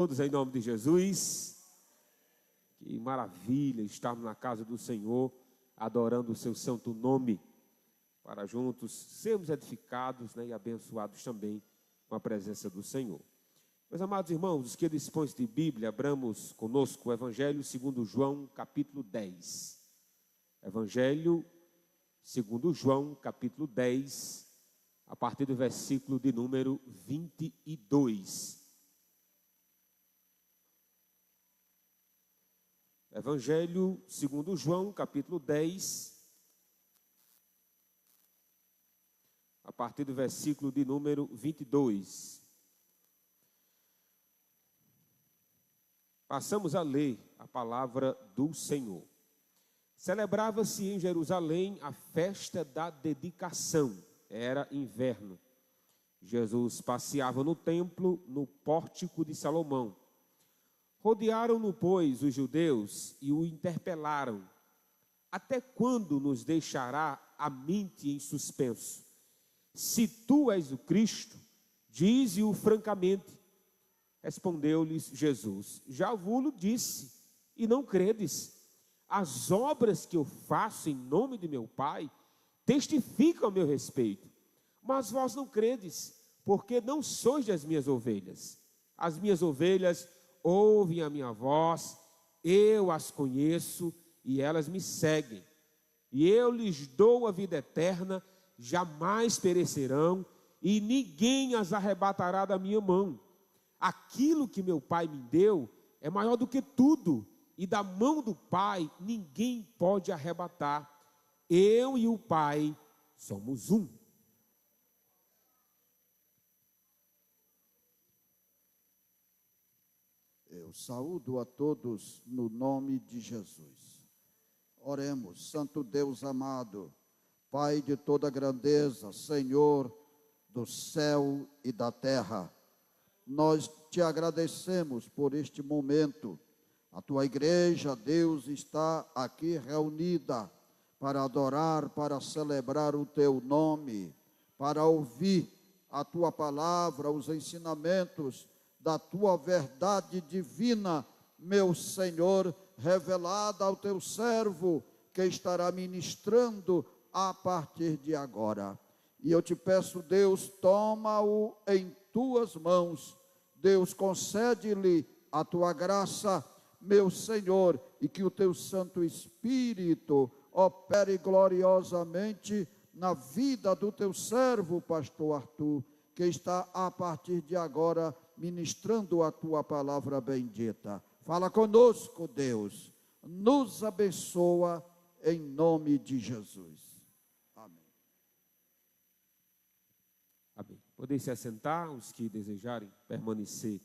Todos em nome de Jesus. Que maravilha estarmos na casa do Senhor, adorando o seu santo nome, para juntos sermos edificados, e abençoados também com a presença do Senhor. Meus amados irmãos, os que dispõem de Bíblia, abramos conosco o Evangelho segundo João, capítulo 10. Evangelho segundo João, capítulo 10, a partir do versículo de número 22. Evangelho segundo João, capítulo 10, a partir do versículo de número 22. Passamos a ler a palavra do Senhor. Celebrava-se em Jerusalém a festa da dedicação. Era inverno. Jesus passeava no templo, no pórtico de Salomão. Rodearam-no, pois, os judeus e o interpelaram. Até quando nos deixará a mente em suspenso? Se tu és o Cristo, dize-o francamente. Respondeu-lhes Jesus: já vos disse, e não credes. As obras que eu faço em nome de meu Pai testificam a meu respeito. Mas vós não credes, porque não sois das minhas ovelhas. As minhas ovelhas ouvem a minha voz, eu as conheço e elas me seguem. E eu lhes dou a vida eterna, jamais perecerão, e ninguém as arrebatará da minha mão. Aquilo que meu Pai me deu é maior do que tudo, e da mão do Pai ninguém pode arrebatar. Eu e o Pai somos um. Eu saúdo a todos no nome de Jesus. Oremos. Santo Deus amado, Pai de toda grandeza, Senhor do céu e da terra, nós te agradecemos por este momento. A tua igreja, Deus, está aqui reunida para adorar, para celebrar o teu nome, para ouvir a tua palavra, os ensinamentos da tua verdade divina, meu Senhor, revelada ao teu servo, que estará ministrando a partir de agora. E eu te peço, Deus, toma-o em tuas mãos. Deus, concede-lhe a tua graça, meu Senhor, e que o teu Santo Espírito opere gloriosamente na vida do teu servo, pastor Arthur, que está a partir de agora ministrando a tua palavra bendita. Fala conosco, Deus, nos abençoa em nome de Jesus. Amém. Amém. Podem se assentar, os que desejarem permanecer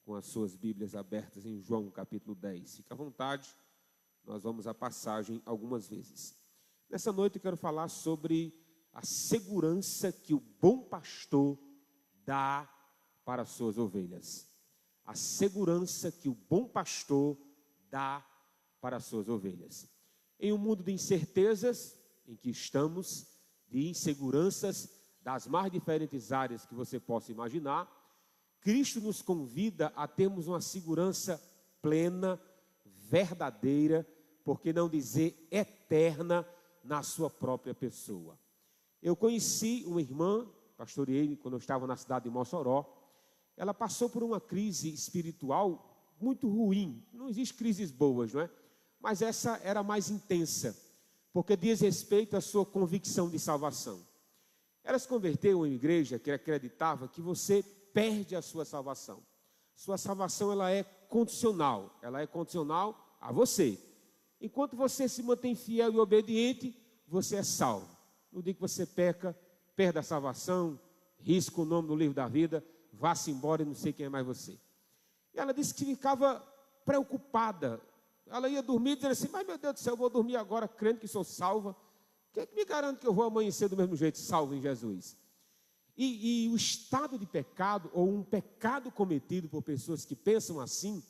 com as suas Bíblias abertas em João capítulo 10. Fique à vontade, nós vamos à passagem algumas vezes. Nessa noite eu quero falar sobre a segurança que o bom pastor dá para as suas ovelhas. A segurança que o bom pastor dá para as suas ovelhas. Em um mundo de incertezas em que estamos, de inseguranças das mais diferentes áreas que você possa imaginar, Cristo nos convida a termos uma segurança plena, verdadeira, por que não dizer eterna, na sua própria pessoa. Eu conheci uma irmã, pastoreei quando eu estava na cidade de Mossoró. Ela passou por uma crise espiritual muito ruim. Não existe crises boas, não é? Mas essa era mais intensa, porque diz respeito à sua convicção de salvação. Ela se converteu em uma igreja que acreditava que você perde a sua salvação. Sua salvação, ela é condicional a você. Enquanto você se mantém fiel e obediente, você é salvo. No dia que você peca, perde a salvação, risca o nome no livro da vida, vá-se embora e não sei quem é mais você. E ela disse que ficava preocupada. Ela ia dormir dizendo assim: mas meu Deus do céu, eu vou dormir agora crendo que sou salva. Quem é que me garante que eu vou amanhecer do mesmo jeito, salvo em Jesus? E o estado de pecado, ou um pecado cometido por pessoas que pensam assim,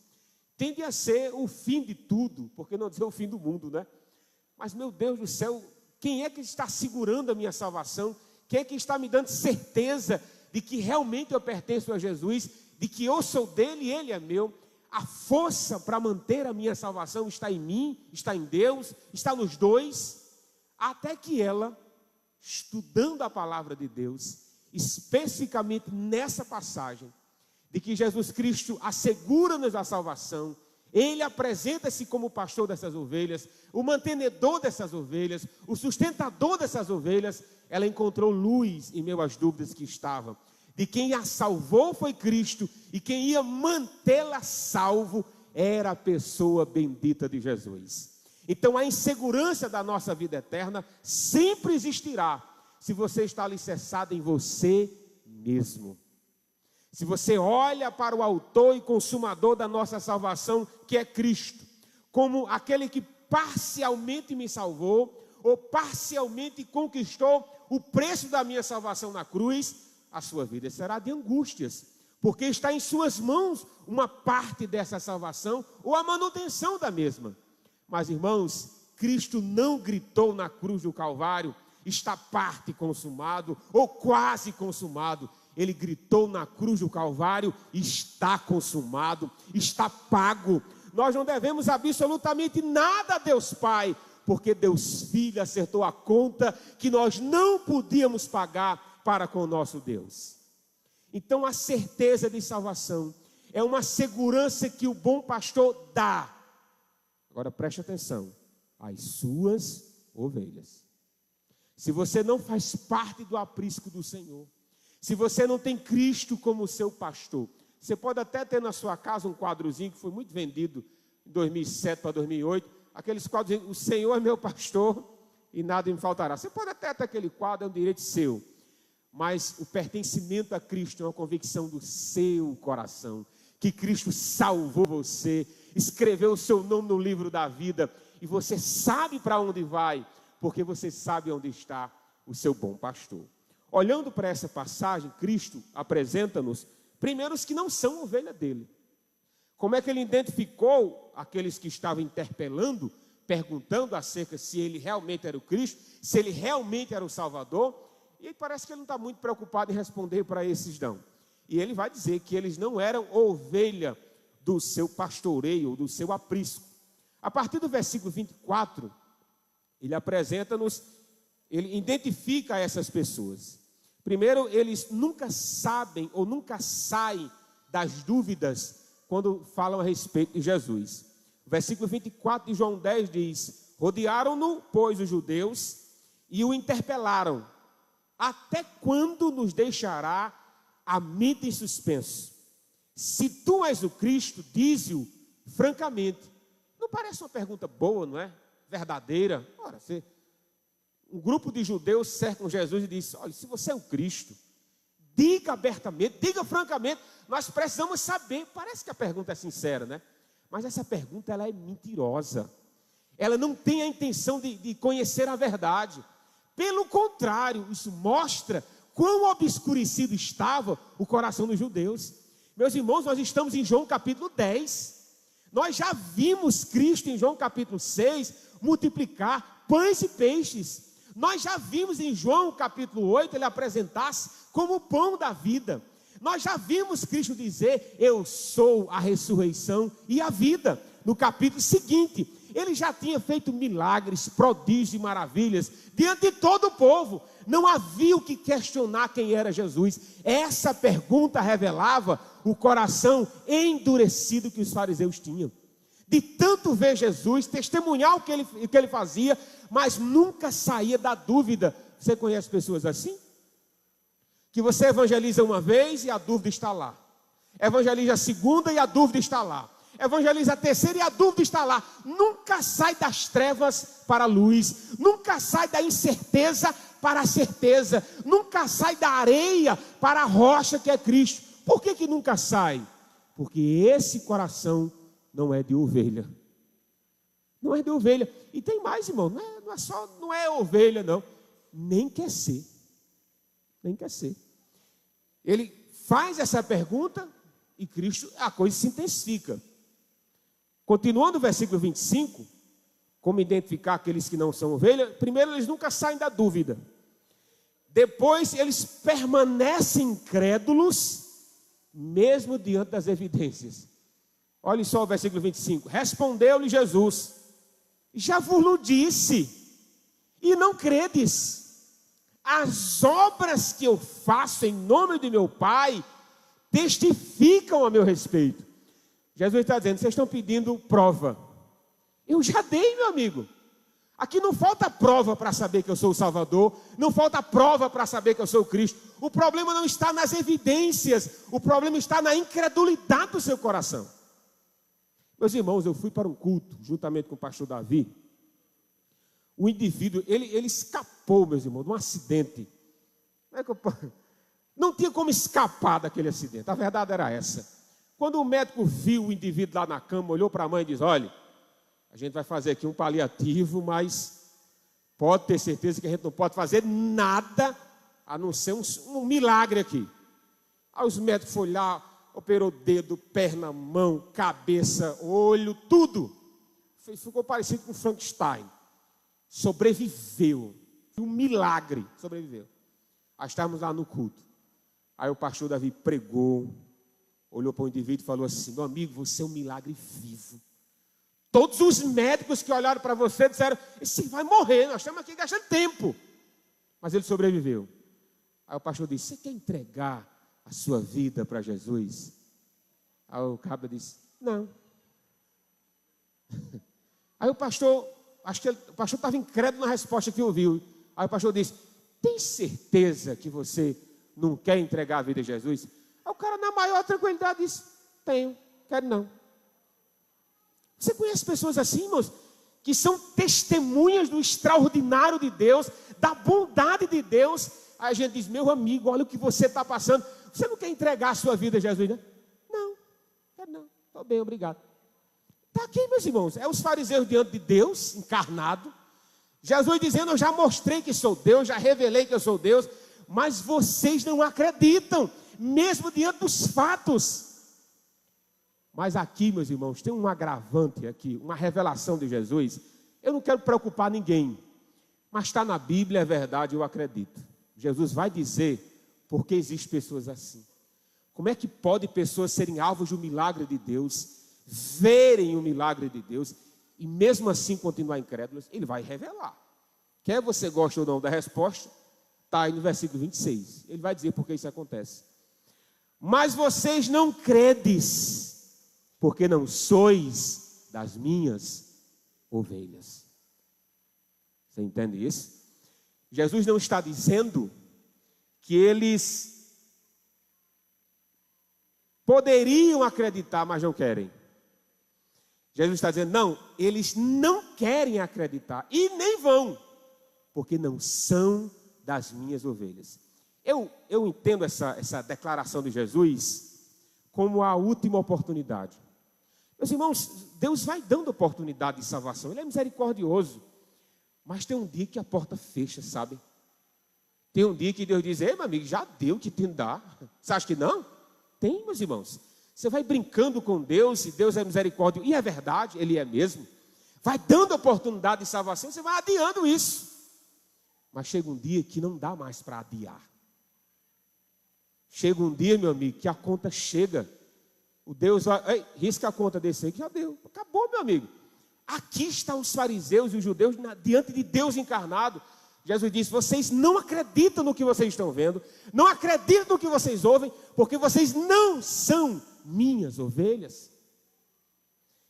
tende a ser o fim de tudo, porque não dizer o fim do mundo, né? Mas meu Deus do céu, quem é que está segurando a minha salvação? Quem é que está me dando certeza de que realmente eu pertenço a Jesus, de que eu sou dele e ele é meu. A força para manter a minha salvação está em mim, está em Deus, está nos dois, até que ela, estudando a palavra de Deus, especificamente nessa passagem, de que Jesus Cristo assegura-nos a salvação, Ele apresenta-se como o pastor dessas ovelhas, o mantenedor dessas ovelhas, o sustentador dessas ovelhas, ela encontrou luz em meio às dúvidas que estavam. De quem a salvou foi Cristo, e quem ia mantê-la salvo era a pessoa bendita de Jesus. Então a insegurança da nossa vida eterna sempre existirá, se você está alicerçado em você mesmo. Se você olha para o autor e consumador da nossa salvação, que é Cristo, como aquele que parcialmente me salvou, ou parcialmente conquistou o preço da minha salvação na cruz, a sua vida será de angústias, porque está em suas mãos uma parte dessa salvação, ou a manutenção da mesma. Mas, irmãos, Cristo não gritou na cruz do Calvário, está parte consumado, ou quase consumado. Ele gritou na cruz do Calvário, está consumado, está pago. Nós não devemos absolutamente nada a Deus Pai, porque Deus Filho acertou a conta que nós não podíamos pagar para com o nosso Deus. Então a certeza de salvação é uma segurança que o bom pastor dá. Agora preste atenção, às suas ovelhas. Se você não faz parte do aprisco do Senhor, se você não tem Cristo como seu pastor, você pode até ter na sua casa um quadrozinho que foi muito vendido em 2007 para 2008, aqueles quadros, o Senhor é meu pastor e nada me faltará. Você pode até ter aquele quadro, é um direito seu, mas o pertencimento a Cristo é uma convicção do seu coração, que Cristo salvou você, escreveu o seu nome no livro da vida, e você sabe para onde vai, porque você sabe onde está o seu bom pastor. Olhando para essa passagem, Cristo apresenta-nos, primeiro, os que não são ovelha dele. Como é que ele identificou aqueles que estavam interpelando, perguntando acerca se ele realmente era o Cristo, se ele realmente era o Salvador? E parece que ele não está muito preocupado em responder para esses não. E ele vai dizer que eles não eram ovelha do seu pastoreio, do seu aprisco. A partir do versículo 24, ele apresenta-nos, ele identifica essas pessoas. Primeiro, eles nunca sabem ou nunca saem das dúvidas quando falam a respeito de Jesus. O versículo 24 de João 10 diz: rodearam-no, pois, os judeus, e o interpelaram: até quando nos deixará a mente em suspenso? Se tu és o Cristo, dize-o francamente. Não parece uma pergunta boa, não é? Verdadeira. Ora, um grupo de judeus cercam Jesus e diz: olha, se você é o Cristo, diga abertamente, diga francamente, nós precisamos saber. Parece que a pergunta é sincera, né? Mas essa pergunta, ela é mentirosa. Ela não tem a intenção de conhecer a verdade. Pelo contrário, isso mostra quão obscurecido estava o coração dos judeus. Meus irmãos, nós estamos em João capítulo 10. Nós já vimos Cristo em João capítulo 6 multiplicar pães e peixes. Nós já vimos em João capítulo 8 ele apresentar-se como o pão da vida. Nós já vimos Cristo dizer: eu sou a ressurreição e a vida. No capítulo seguinte, ele já tinha feito milagres, prodígios e maravilhas diante de todo o povo. Não havia o que questionar quem era Jesus. Essa pergunta revelava o coração endurecido que os fariseus tinham. De tanto ver Jesus, testemunhar o que ele fazia, mas nunca saía da dúvida. Você conhece pessoas assim? Que você evangeliza uma vez e a dúvida está lá. Evangeliza a segunda e a dúvida está lá. Evangeliza a terceira e a dúvida está lá. Nunca sai das trevas para a luz. Nunca sai da incerteza para a certeza. Nunca sai da areia para a rocha que é Cristo. Por que nunca sai? Porque esse coração não é de ovelha. Não é de ovelha. E tem mais, irmão. Não é ovelha, não. Nem quer ser. Nem quer ser. Ele faz essa pergunta e Cristo, a coisa se intensifica. Continuando o versículo 25, como identificar aqueles que não são ovelha? Primeiro, eles nunca saem da dúvida. Depois, eles permanecem incrédulos mesmo diante das evidências. Olhe só o versículo 25. Respondeu-lhe Jesus: já vos disse, e não credes. As obras que eu faço em nome de meu Pai testificam a meu respeito. Jesus está dizendo: vocês estão pedindo prova. Eu já dei, meu amigo. Aqui não falta prova para saber que eu sou o Salvador, não falta prova para saber que eu sou o Cristo. O problema não está nas evidências, o problema está na incredulidade do seu coração. Meus irmãos, eu fui para um culto, juntamente com o pastor Davi. O indivíduo, ele escapou, meus irmãos, de um acidente. Não tinha como escapar daquele acidente, a verdade era essa. Quando o médico viu o indivíduo lá na cama, olhou para a mãe e disse: olha, a gente vai fazer aqui um paliativo, mas pode ter certeza que a gente não pode fazer nada, a não ser um milagre aqui. Aí os médicos foram lá, operou dedo, perna, mão, cabeça, olho, tudo. Ficou parecido com Frankenstein. Sobreviveu. Um milagre, sobreviveu. Aí estávamos lá no culto. Aí o pastor Davi pregou, olhou para o indivíduo e falou assim: meu amigo, você é um milagre vivo. Todos os médicos que olharam para você disseram: esse vai morrer, nós estamos aqui gastando tempo. Mas ele sobreviveu. Aí o pastor disse: você quer entregar a sua vida para Jesus? Aí o cabra disse: não. Aí o pastor, o pastor estava incrédulo na resposta que ouviu. Aí o pastor disse: tem certeza que você não quer entregar a vida a Jesus? Aí o cara, na maior tranquilidade, disse: tenho, quero não. Você conhece pessoas assim, irmãos, que são testemunhas do extraordinário de Deus, da bondade de Deus? Aí a gente diz: meu amigo, olha o que você está passando. Você não quer entregar a sua vida a Jesus, né? Não, quero não, estou bem, obrigado. Está aqui, meus irmãos, é os fariseus diante de Deus, encarnado. Jesus dizendo: eu já mostrei que sou Deus, já revelei que eu sou Deus, mas vocês não acreditam, mesmo diante dos fatos. Mas aqui, meus irmãos, tem um agravante aqui, uma revelação de Jesus. Eu não quero preocupar ninguém, mas está na Bíblia, é verdade, eu acredito. Jesus vai dizer porque existem pessoas assim. Como é que pode pessoas serem alvos de um milagre de Deus, verem o milagre de Deus e mesmo assim continuar incrédulos? Ele vai revelar. Quer você goste ou não da resposta, está aí no versículo 26. Ele vai dizer por que isso acontece. Mas vocês não credes, porque não sois das minhas ovelhas. Você entende isso? Jesus não está dizendo que eles poderiam acreditar, mas não querem. Jesus está dizendo: não, eles não querem acreditar e nem vão, porque não são das minhas ovelhas. Eu entendo essa declaração de Jesus como a última oportunidade. Meus irmãos, Deus vai dando oportunidade de salvação, Ele é misericordioso, mas tem um dia que a porta fecha, sabe? Tem um dia que Deus diz: ei, meu amigo, já deu o que tem que dar. Você acha que não? Tem, meus irmãos. Você vai brincando com Deus, e Deus é misericórdia, e é verdade, Ele é mesmo. Vai dando oportunidade de salvação, você vai adiando isso. Mas chega um dia que não dá mais para adiar. Chega um dia, meu amigo, que a conta chega. O Deus vai: ei, risca a conta desse aí que já deu. Acabou, meu amigo. Aqui estão os fariseus e os judeus diante de Deus encarnado. Jesus disse: vocês não acreditam no que vocês estão vendo, não acreditam no que vocês ouvem, porque vocês não são minhas ovelhas.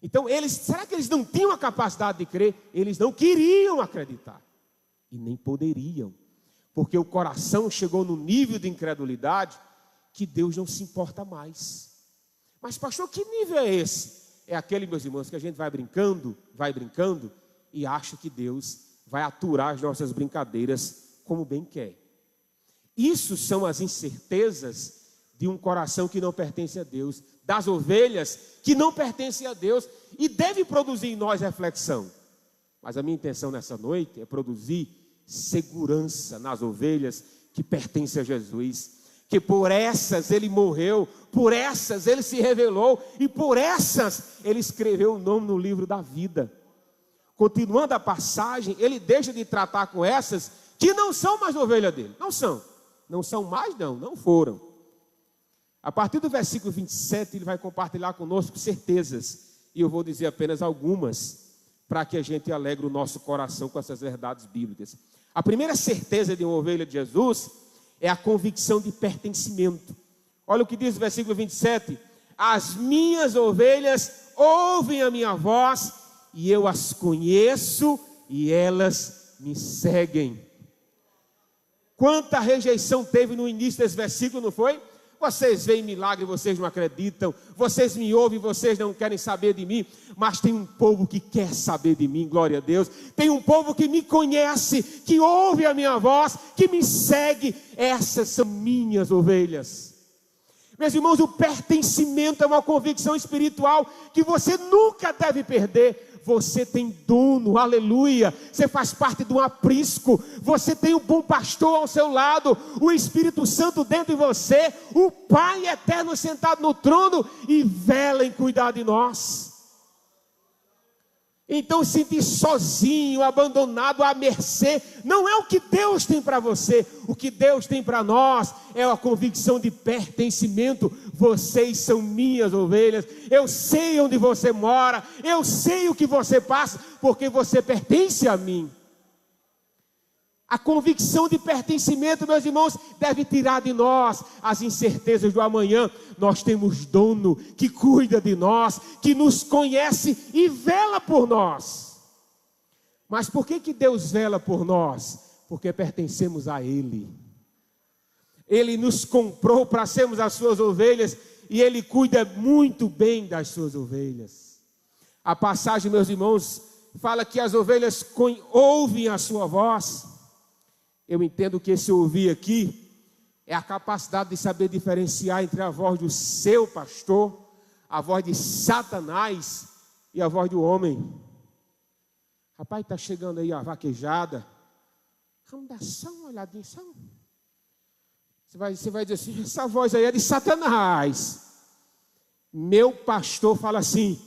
Então será que eles não tinham a capacidade de crer? Eles não queriam acreditar e nem poderiam, porque o coração chegou no nível de incredulidade que Deus não se importa mais. Mas pastor, que nível é esse? É aquele, meus irmãos, que a gente vai brincando e acha que Deus vai aturar as nossas brincadeiras como bem quer. Isso são as incertezas de um coração que não pertence a Deus, das ovelhas que não pertencem a Deus, e deve produzir em nós reflexão. Mas a minha intenção nessa noite é produzir segurança nas ovelhas que pertencem a Jesus, que por essas Ele morreu, por essas Ele se revelou, e por essas Ele escreveu o nome no livro da vida. Continuando a passagem, Ele deixa de tratar com essas que não são mais ovelha dele. Não são mais, não foram. A partir do versículo 27, ele vai compartilhar conosco certezas, e eu vou dizer apenas algumas, para que a gente alegre o nosso coração com essas verdades bíblicas. A primeira certeza de uma ovelha de Jesus é a convicção de pertencimento. Olha o que diz o versículo 27, as minhas ovelhas ouvem a minha voz, e eu as conheço, e elas me seguem. Quanta rejeição teve no início desse versículo, não foi? Vocês veem milagre, vocês não acreditam. Vocês me ouvem, vocês não querem saber de mim. Mas tem um povo que quer saber de mim, glória a Deus. Tem um povo que me conhece, que ouve a minha voz, que me segue. Essas são minhas ovelhas. Meus irmãos, o pertencimento é uma convicção espiritual que você nunca deve perder. Você tem dono, aleluia, você faz parte de um aprisco, você tem um bom pastor ao seu lado, o Espírito Santo dentro de você, o Pai eterno sentado no trono e vela em cuidar de nós. Então sentir sozinho, abandonado, à mercê, não é o que Deus tem para você. O que Deus tem para nós é a convicção de pertencimento. Vocês são minhas ovelhas, eu sei onde você mora, eu sei o que você passa, porque você pertence a mim. A convicção de pertencimento, meus irmãos, deve tirar de nós as incertezas do amanhã. Nós temos dono que cuida de nós, que nos conhece e vela por nós. Mas por que Deus vela por nós? Porque pertencemos a Ele. Ele nos comprou para sermos as suas ovelhas e Ele cuida muito bem das suas ovelhas. A passagem, meus irmãos, fala que as ovelhas ouvem a sua voz. Eu entendo que esse ouvir aqui é a capacidade de saber diferenciar entre a voz do seu pastor, a voz de Satanás e a voz do homem. Rapaz, está chegando aí a vaquejada. Vamos dar só uma olhadinha, só. Você vai dizer assim, essa voz aí é de Satanás. Meu pastor fala assim,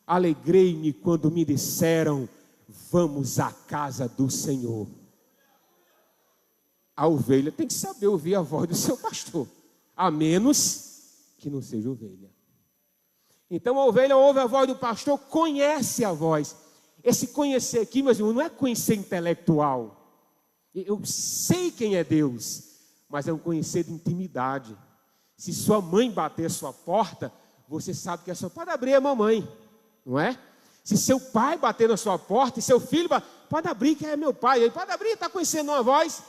alegrei-me quando me disseram, vamos à casa do Senhor. A ovelha tem que saber ouvir a voz do seu pastor, a menos que não seja ovelha. Então a ovelha ouve a voz do pastor, conhece a voz. Esse conhecer aqui, meus irmãos, não é conhecer intelectual. Eu sei quem é Deus, mas é um conhecer de intimidade. Se sua mãe bater a sua porta, você sabe que a sua pode abrir a mamãe, não é? Se seu pai bater na sua porta e seu filho pode abrir, que é meu pai, ele pode abrir, está conhecendo uma voz.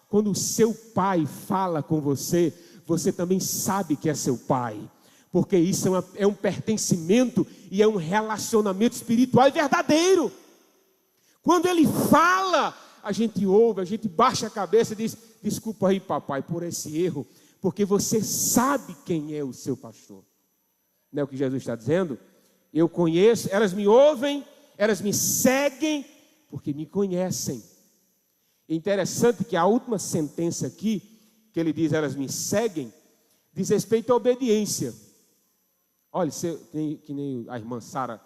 Quando o seu pai fala com você, você também sabe que é seu pai, porque isso é um pertencimento e é um relacionamento espiritual e verdadeiro. Quando ele fala, a gente ouve, a gente baixa a cabeça e diz, desculpa aí papai por esse erro, porque você sabe quem é o seu pastor. Não é o que Jesus está dizendo? Eu conheço, elas me ouvem, elas me seguem, porque me conhecem. É interessante que a última sentença aqui, que ele diz, elas me seguem, diz respeito à obediência. Olha, que nem a irmã Sara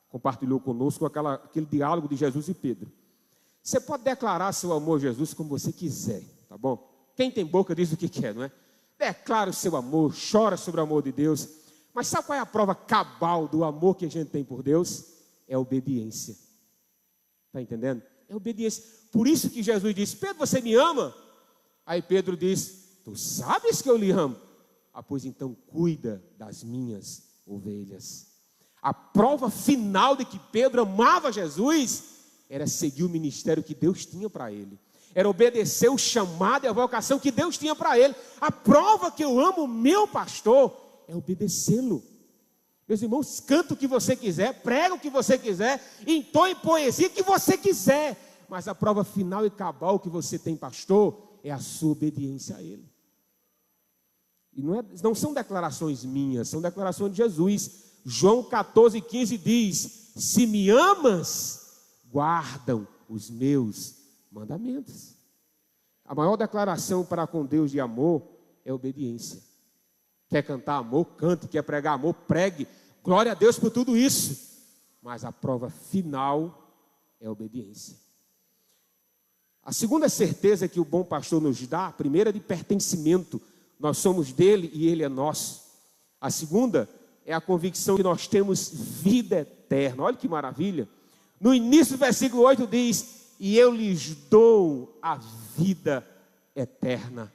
compartilhou conosco aquele diálogo de Jesus e Pedro. Você pode declarar seu amor a Jesus como você quiser, tá bom? Quem tem boca diz o que quer, não é? Declara o seu amor, chora sobre o amor de Deus. Mas sabe qual é a prova cabal do amor que a gente tem por Deus? É a obediência. Está entendendo? É obediência. Por isso que Jesus disse, Pedro, você me ama? Aí Pedro diz, tu sabes que eu lhe amo. Ah, pois então cuida das minhas ovelhas. A prova final de que Pedro amava Jesus era seguir o ministério que Deus tinha para ele. Era obedecer o chamado e a vocação que Deus tinha para ele. A prova que eu amo o meu pastor é obedecê-lo. Meus irmãos, canta o que você quiser, prega o que você quiser, entoe poesia o que você quiser, mas a prova final e cabal que você tem, pastor, é a sua obediência a Ele. E não são declarações minhas, são declarações de Jesus. João 14,15 diz, se me amas, guardam os meus mandamentos. A maior declaração para com Deus de amor é obediência. Quer cantar amor, cante. Quer pregar amor, pregue. Glória a Deus por tudo isso. Mas a prova final é a obediência. A segunda certeza que o bom pastor nos dá, a primeira é de pertencimento. Nós somos dele e ele é nosso. A segunda é a convicção que nós temos vida eterna. Olha que maravilha. No início do versículo 8 diz: e eu lhes dou a vida eterna.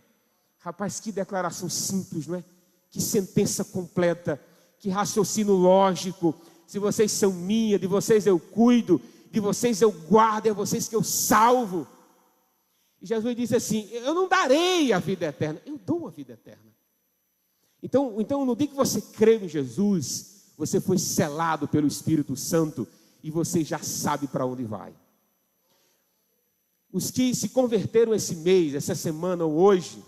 Rapaz, que declaração simples, não é? Que sentença completa, que raciocínio lógico. Se vocês são minha, de vocês eu cuido, de vocês eu guardo, é vocês que eu salvo. E Jesus disse assim: eu não darei a vida eterna, eu dou a vida eterna. Então no dia que você crê em Jesus, você foi selado pelo Espírito Santo e você já sabe para onde vai. Os que se converteram esse mês, essa semana ou hoje,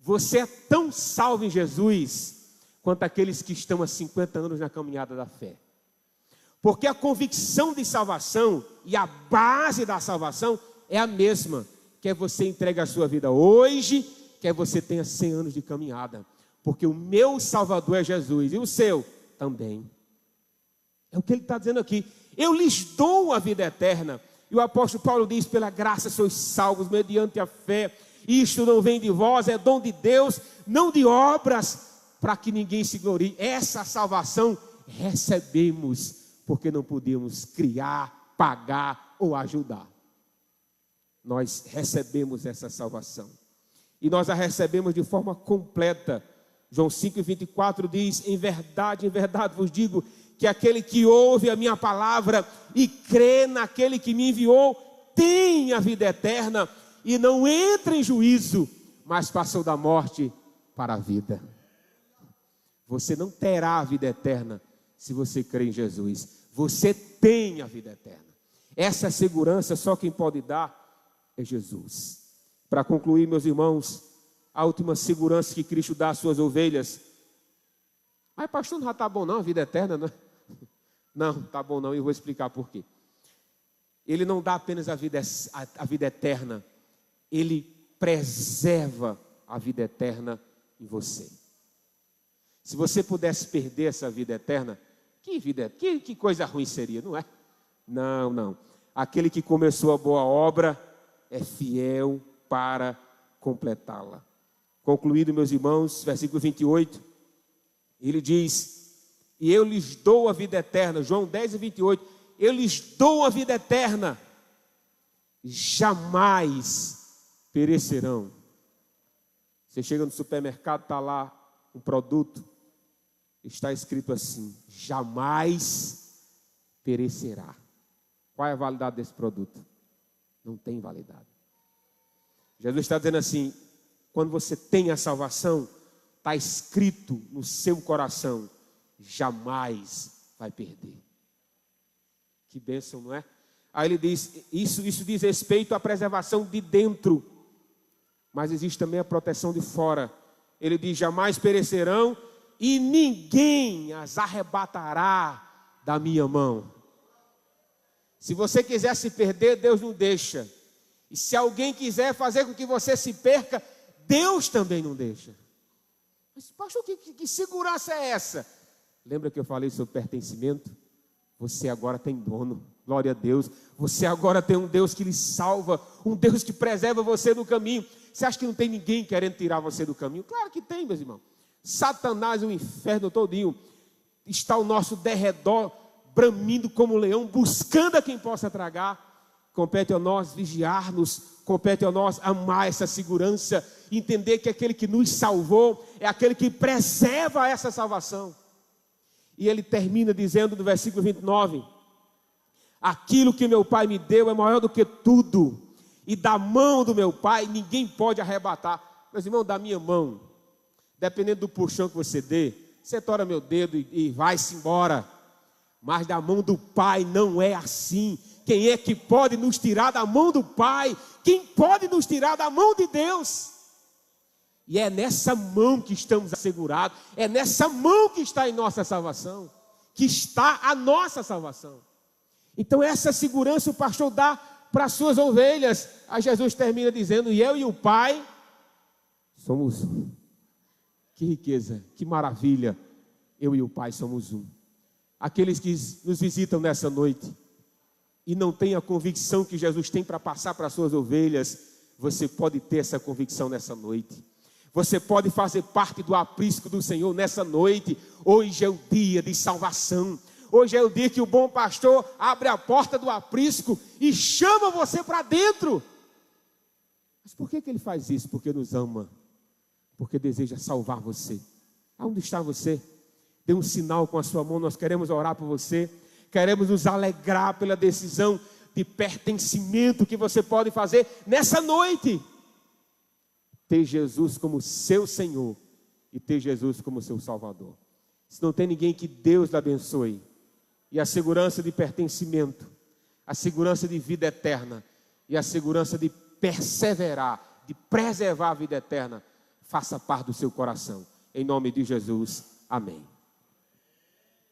você é tão salvo em Jesus quanto aqueles que estão há 50 anos na caminhada da fé. Porque a convicção de salvação e a base da salvação é a mesma. Quer você entregue a sua vida hoje, quer você tenha 100 anos de caminhada. Porque o meu Salvador é Jesus e o seu também. É o que ele está dizendo aqui. Eu lhes dou a vida eterna. E o apóstolo Paulo diz: pela graça sois salvos mediante a fé. Isto não vem de vós, é dom de Deus, não de obras, para que ninguém se glorie. Essa salvação recebemos, porque não podíamos criar, pagar ou ajudar. Nós recebemos essa salvação. E nós a recebemos de forma completa. João 5,24 diz: em verdade vos digo, que aquele que ouve a minha palavra e crê naquele que me enviou, tem a vida eterna e não entra em juízo, mas passou da morte para a vida. Você não terá a vida eterna se você crê em Jesus. Você tem a vida eterna. Essa segurança só quem pode dar é Jesus. Para concluir, meus irmãos, a última segurança que Cristo dá às suas ovelhas. Mas pastor, não está bom não a vida eterna, não? Não, está bom não, e eu vou explicar por quê. Ele não dá apenas a vida eterna, ele preserva a vida eterna em você. Se você pudesse perder essa vida eterna, que coisa ruim seria, não é? Não. Aquele que começou a boa obra é fiel para completá-la. Concluído, meus irmãos, versículo 28, ele diz: e eu lhes dou a vida eterna. João 10:28, eu lhes dou a vida eterna, jamais perecerão. Você chega no supermercado, está lá um produto, está escrito assim: jamais perecerá. Qual é a validade desse produto? Não tem validade. Jesus está dizendo assim: quando você tem a salvação, está escrito no seu coração, jamais vai perder. Que bênção, não é? Aí ele diz, isso diz respeito à preservação de dentro, mas existe também a proteção de fora. Ele diz: jamais perecerão e ninguém as arrebatará da minha mão. Se você quiser se perder, Deus não deixa. E se alguém quiser fazer com que você se perca, Deus também não deixa. Mas pastor, que segurança é essa? Lembra que eu falei sobre pertencimento? Você agora tem dono, glória a Deus. Você agora tem um Deus que lhe salva, um Deus que preserva você no caminho. Você acha que não tem ninguém querendo tirar você do caminho? Claro que tem, meus irmãos. Satanás, o inferno todinho, está ao nosso derredor, bramindo como um leão, buscando a quem possa tragar. Compete a nós vigiar-nos, compete a nós amar essa segurança, entender que aquele que nos salvou é aquele que preserva essa salvação. E ele termina dizendo no versículo 29, aquilo que meu Pai me deu é maior do que tudo, e da mão do meu Pai ninguém pode arrebatar. Meus irmãos, da minha mão, dependendo do puxão que você dê, você tora meu dedo e vai-se embora. Mas da mão do Pai não é assim. Quem é que pode nos tirar da mão do Pai? Quem pode nos tirar da mão de Deus? E é nessa mão que estamos assegurados, é nessa mão que está em nossa salvação, que está a nossa salvação. Então essa segurança o pastor dá para as suas ovelhas. Aí Jesus termina dizendo: e eu e o Pai somos um. Que riqueza, que maravilha, eu e o Pai somos um. Aqueles que nos visitam nessa noite e não têm a convicção que Jesus tem para passar para as suas ovelhas, você pode ter essa convicção nessa noite. Você pode fazer parte do aprisco do Senhor nessa noite. Hoje é o dia de salvação. Hoje é o dia que o bom pastor abre a porta do aprisco e chama você para dentro. Mas por que ele faz isso? Porque nos ama. Porque deseja salvar você. Aonde está você? Dê um sinal com a sua mão, nós queremos orar por você. Queremos nos alegrar pela decisão de pertencimento que você pode fazer nessa noite. Ter Jesus como seu Senhor e ter Jesus como seu Salvador. Se não tem ninguém, que Deus lhe abençoe. E a segurança de pertencimento, a segurança de vida eterna e a segurança de perseverar, de preservar a vida eterna, faça parte do seu coração. Em nome de Jesus, amém.